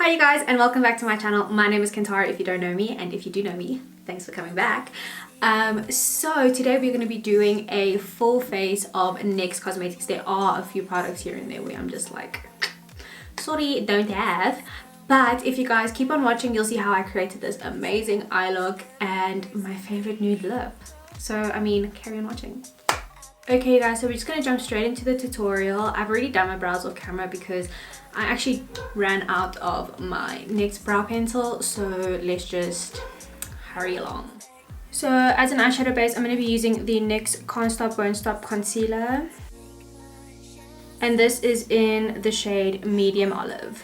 Hi you guys, and welcome back to my channel. My name is Cantara if you don't know me, and if you do know me, thanks for coming back. So today we're going to be doing a full face of NYX Cosmetics. There are a few products here and there where I'm just like, sorry, don't have. But if you guys keep on watching, you'll see how I created this amazing eye look and my favorite nude lip. So, I mean, carry on watching. Okay guys, so we're just going to jump straight into the tutorial. I've already done my brows off camera because I actually ran out of my NYX brow pencil, so let's just hurry along. So as an eyeshadow base, I'm going to be using the NYX Can't Stop Won't Stop Concealer. And this is in the shade Medium Olive.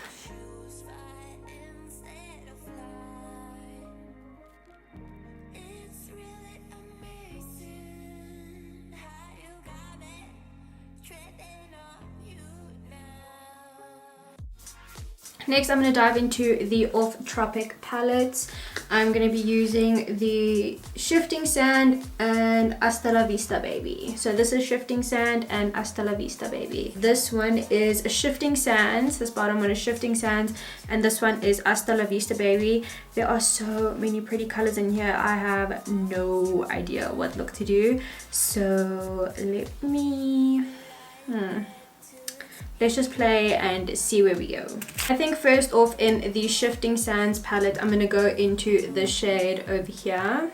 Next, I'm going to dive into the Off Tropic palettes. I'm going to be using the Shifting Sand and Hasta La Vista Baby. So this is Shifting Sand and Hasta La Vista Baby. This one is a Shifting Sands. This bottom one is Shifting Sands, and this one is Hasta La Vista Baby. There are so many pretty colors in here. I have no idea what look to do. So let me... Let's just play and see where we go. I think first off, in the Shifting Sands palette, I'm going to go into the shade over here.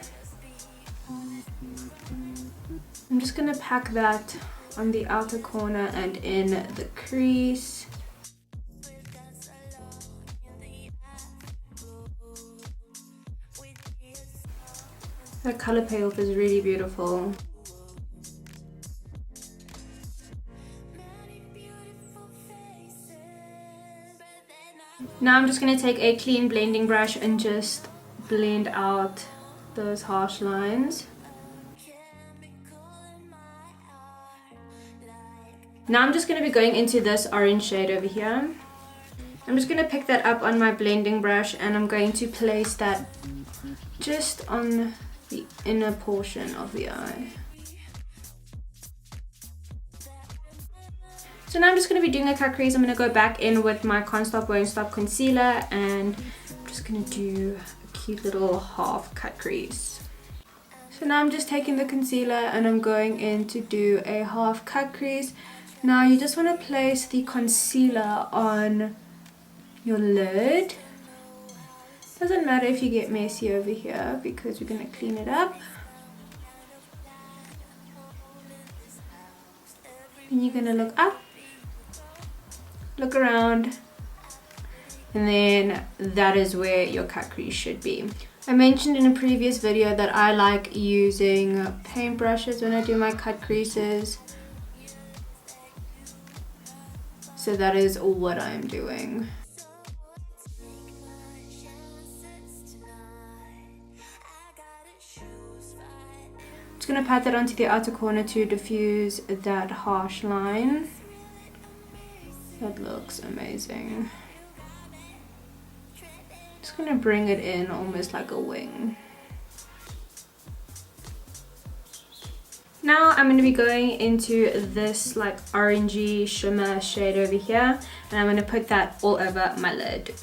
I'm just going to pack that on the outer corner and in the crease. That color payoff is really beautiful. Now I'm just going to take a clean blending brush and just blend out those harsh lines. Now I'm just going to be going into this orange shade over here. I'm just going to pick that up on my blending brush and I'm going to place that just on the inner portion of the eye. So now I'm just going to be doing a cut crease. I'm going to go back in with my Can't Stop Won't Stop concealer and I'm just going to do a cute little half cut crease. So now I'm just taking the concealer and I'm going in to do a half cut crease. Now you just want to place the concealer on your lid. Doesn't matter if you get messy over here because we're going to clean it up. And you're going to look up. Look around, and then that is where your cut crease should be. I mentioned in a previous video that I like using paintbrushes when I do my cut creases, so that is what I'm doing. I'm just going to pat that onto the outer corner to diffuse that harsh line. That looks amazing. Just gonna bring it in almost like a wing. Now I'm gonna be going into this like orangey shimmer shade over here, and I'm gonna put that all over my lid.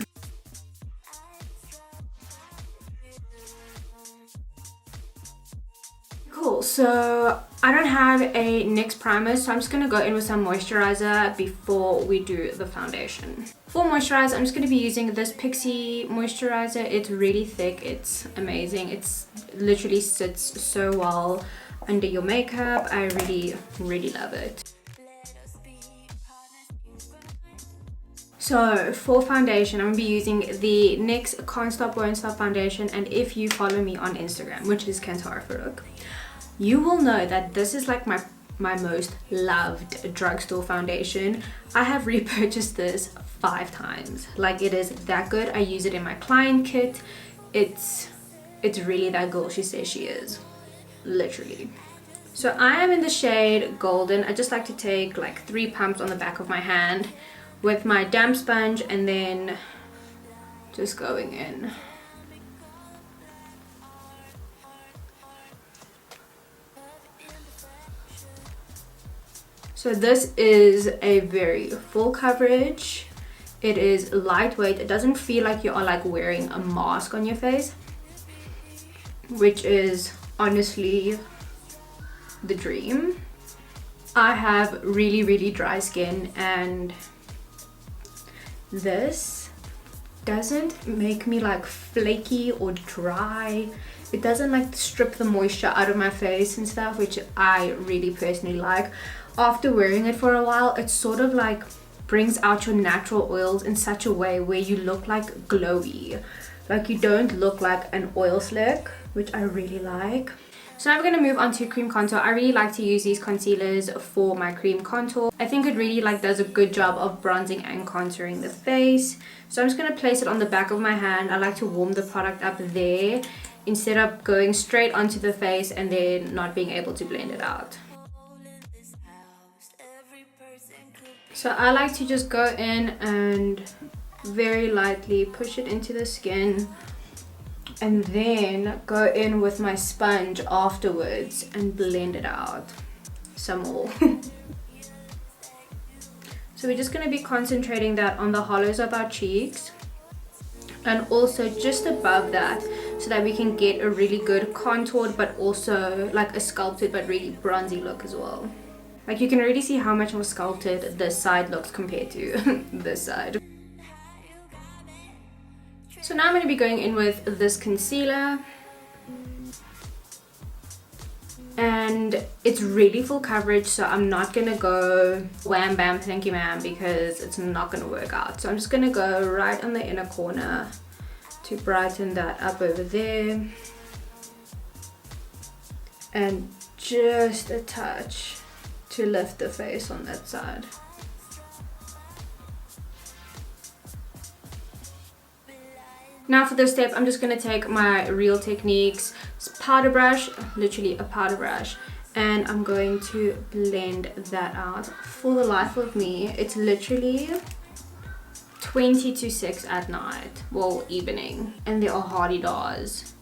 Cool, so I don't have a NYX primer, so I'm just going to go in with some moisturizer before we do the foundation. For moisturizer, I'm just going to be using this Pixie moisturizer. It's really thick, it's amazing, it's literally sits so well under your makeup. I really love it. So for foundation, I'm going to be using the NYX Can't Stop Won't Stop foundation, and if you follow me on Instagram, which is Cantara Farouk, you will know that this is like my most loved drugstore foundation. I have repurchased this 5 times. Like, it is that good. I use it in my client kit. It's really that girl she says she is, literally. So I am in the shade Golden. I just like to take like 3 pumps on the back of my hand with my damp sponge and then just going in. So this is a very full coverage. It is lightweight. It doesn't feel like you are like wearing a mask on your face, which is honestly the dream. I have really dry skin, and this doesn't make me like flaky or dry. It doesn't like strip the moisture out of my face and stuff, which I really personally like. After wearing it for a while, it sort of like brings out your natural oils in such a way where you look like glowy. Like you don't look like an oil slick, which I really like. So now we're going to move on to cream contour. I really like to use these concealers for my cream contour. I think it really like does a good job of bronzing and contouring the face. So I'm just going to place it on the back of my hand. I like to warm the product up there instead of going straight onto the face and then not being able to blend it out. So I like to just go in and very lightly push it into the skin, and then go in with my sponge afterwards and blend it out some more. So we're just going to be concentrating that on the hollows of our cheeks and also just above that, so that we can get a really good contoured but also like a sculpted but really bronzy look as well. Like you can really see how much more sculpted this side looks compared to this side. So now I'm going to be going in with this concealer, and it's really full coverage, so I'm not going to go wham bam thank you ma'am, because it's not going to work out. So I'm just going to go right on the inner corner to brighten that up over there, and just a touch to lift the face on that side. Now for this step, I'm just going to take my Real Techniques powder brush, literally a powder brush, and I'm going to blend that out. For the life of me, it's literally 20 to 6 at night, well, evening, and there are hardy daws.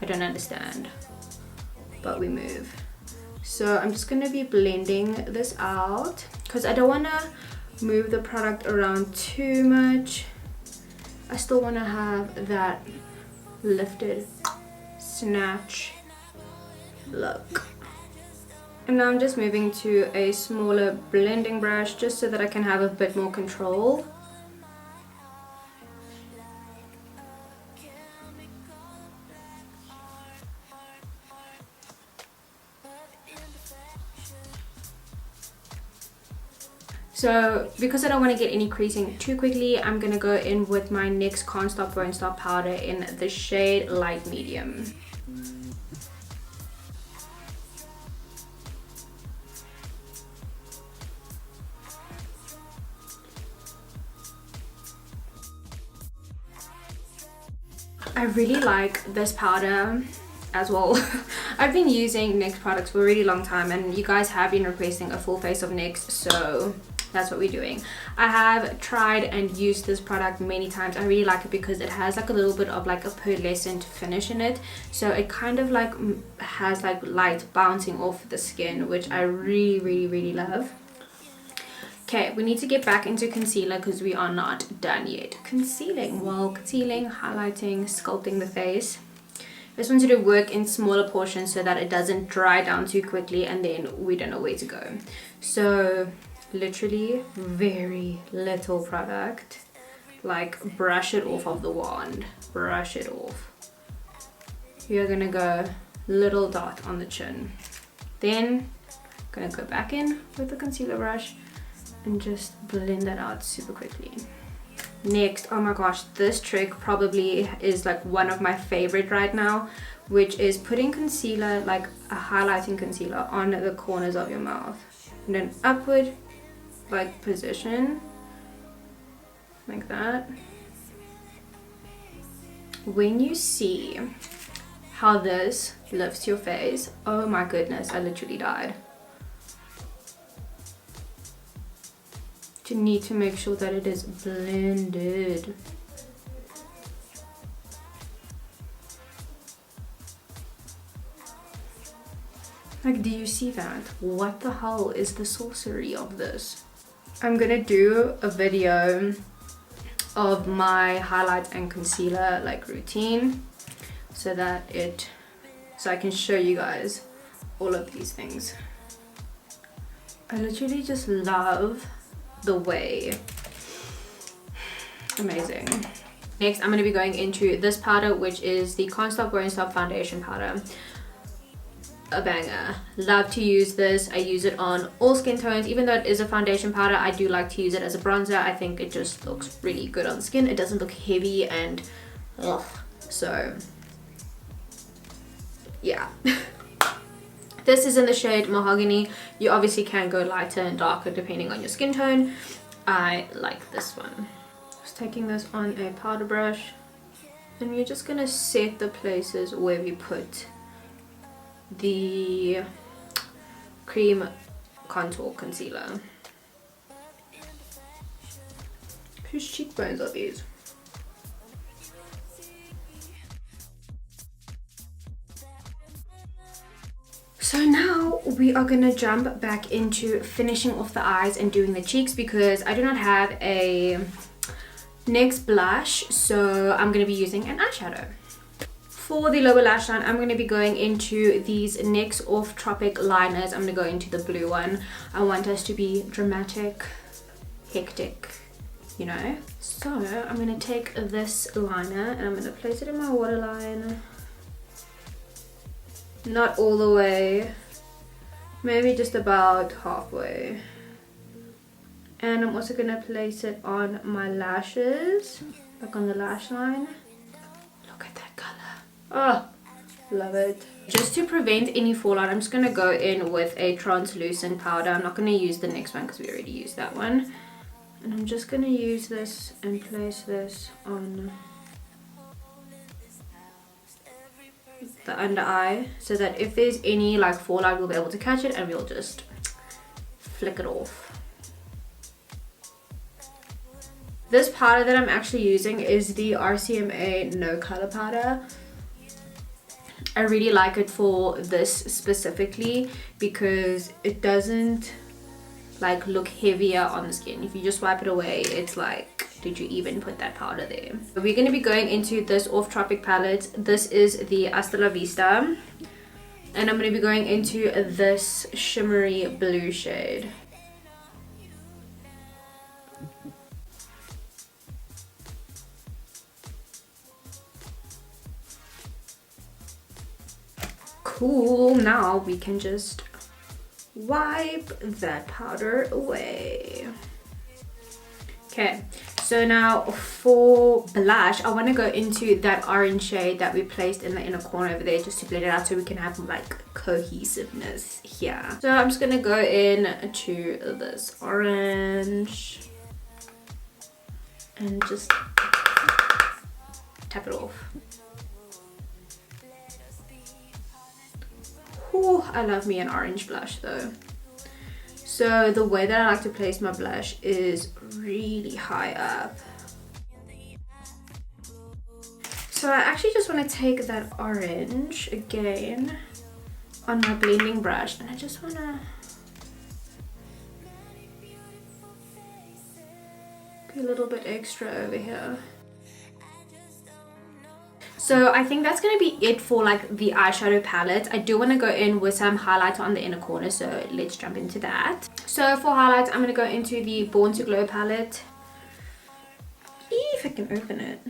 I don't understand, but we move. So I'm just going to be blending this out because I don't want to move the product around too much. I still want to have that lifted snatch look. And now I'm just moving to a smaller blending brush just so that I can have a bit more control. So because I don't want to get any creasing too quickly, I'm going to go in with my NYX Can't Stop Won't Stop powder in the shade Light Medium. I really like this powder as well. I've been using NYX products for a really long time, and you guys have been requesting a full face of NYX, so that's what we're doing. I have tried and used this product many times. I really like it because it has like a little bit of like a pearlescent finish in it, so it kind of like has like light bouncing off the skin, which I really love. Okay, we need to get back into concealer because we are not done yet concealing. Well, concealing, highlighting, sculpting the face. I just wanted to work in smaller portions so that it doesn't dry down too quickly and then we don't know where to go. So literally very little product, like brush it off of the wand, brush it off. You're gonna go little dot on the chin, then gonna go back in with the concealer brush and just blend that out super quickly. Next, oh my gosh, this trick probably is like one of my favorite right now, which is putting concealer, like a highlighting concealer, on the corners of your mouth and then upward like position like that. When you see how this lifts your face, oh my goodness, I literally died. You need to make sure that it is blended. Like, do you see that? What the hell is the sorcery of this? I'm gonna do a video of my highlight and concealer like routine so I can show you guys all of these things. I literally just love the way. Amazing. Next, I'm going to be going into this powder, which is the Can't Stop Won't Stop foundation powder. A banger. Love to use this. I use it on all skin tones. Even though it is a foundation powder, I do like to use it as a bronzer. I think it just looks really good on skin. It doesn't look heavy and ugh. So yeah. This is in the shade Mahogany. You obviously can go lighter and darker depending on your skin tone. I like this one. Just taking this on a powder brush, and we're just gonna set the places where we put the cream contour concealer. Whose cheekbones are these? So now we are gonna jump back into finishing off the eyes and doing the cheeks, because I do not have a NYX blush, so I'm gonna be using an eyeshadow. For the lower lash line, I'm going to be going into these NYX Off Tropic liners. I'm going to go into the blue one. I want us to be dramatic, hectic, you know. So I'm going to take this liner and I'm going to place it in my waterline. Not all the way, maybe just about halfway. And I'm also going to place it on my lashes, like on the lash line. Look at that color. Oh, love it. Just to prevent any fallout, I'm just going to go in with a translucent powder. I'm not going to use the next one because we already used that one. And I'm just going to use this and place this on the under eye, so that if there's any like fallout, we'll be able to catch it and we'll just flick it off. This powder that I'm actually using is the RCMA No Color powder. I really like it for this specifically because it doesn't like look heavier on the skin. If you just wipe it away, it's like, did you even put that powder there? We're going to be going into this Off Tropic palette. This is the Hasta La Vista, and I'm going to be going into this shimmery blue shade. Cool, now we can just wipe that powder away. Okay, so now for blush, I want to go into that orange shade that we placed in the inner corner over there, just to blend it out so we can have like cohesiveness here. So I'm just gonna go in to this orange and just tap it off. Ooh, I love me an orange blush though. So the way that I like to place my blush is really high up. So I actually just want to take that orange again on my blending brush, and I just want to be a little bit extra over here. So I think that's going to be it for like the eyeshadow palette. I do want to go in with some highlighter on the inner corner, so let's jump into that. So for highlights, I'm going to go into the Born to Glow palette. If I can open it.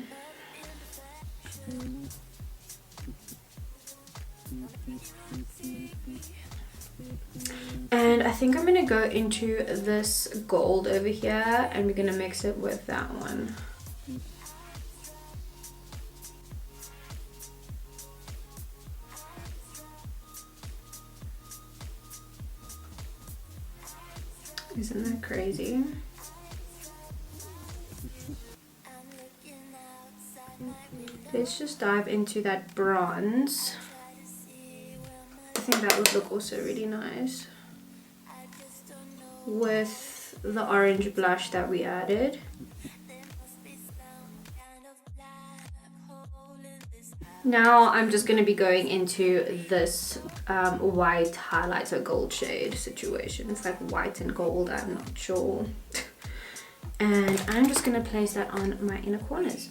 And I think I'm going to go into this gold over here, and we're going to mix it with that one. Isn't that crazy? Let's just dive into that bronze. I think that would look also really nice with the orange blush that we added. Now I'm just going to be going into this white highlighter gold shade situation. It's like white and gold, I'm not sure. And I'm just going to place that on my inner corners.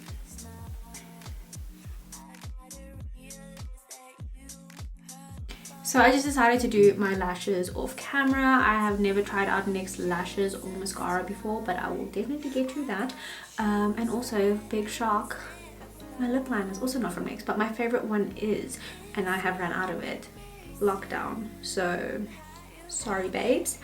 So I just decided to do my lashes off camera. I have never tried out NYX lashes or mascara before, but I will definitely get through that. And also, big shock, my lip liner is also not from NYX, but my favorite one is, and I have run out of it, Lockdown. So sorry babes.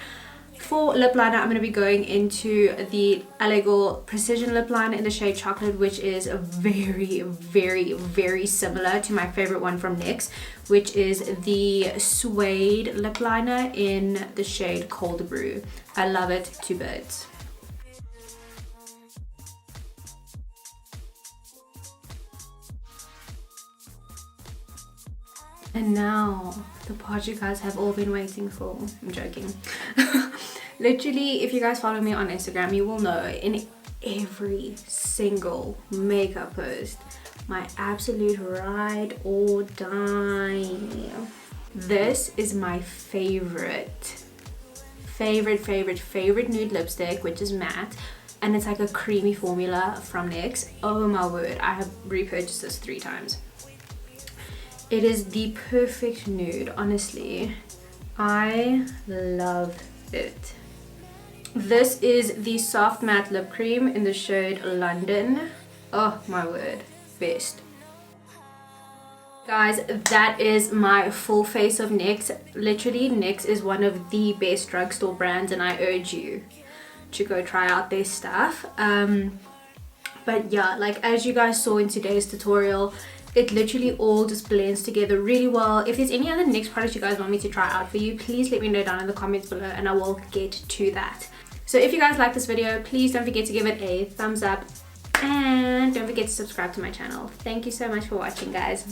For lip liner, I'm going to be going into the LA Girl Precision Lip Liner in the shade Chocolate, which is very, very, very similar to my favorite one from NYX, which is the Suede Lip Liner in the shade Cold Brew. I love it to bits. And now, the part you guys have all been waiting for. I'm joking. Literally, if you guys follow me on Instagram, you will know in every single makeup post, my absolute ride or die. This is my favorite nude lipstick, which is matte. And it's like a creamy formula from NYX. Oh my word, I have repurchased this 3 times. It is the perfect nude, honestly. I love it. This is the Soft Matte Lip Cream in the shade London. Oh my word, best. Guys, that is my full face of NYX. Literally, NYX is one of the best drugstore brands, and I urge you to go try out their stuff. But yeah, like as you guys saw in today's tutorial, it literally all just blends together really well. If there's any other NYX products you guys want me to try out for you, please let me know down in the comments below and I will get to that. So if you guys like this video, please don't forget to give it a thumbs up and don't forget to subscribe to my channel. Thank you so much for watching, guys.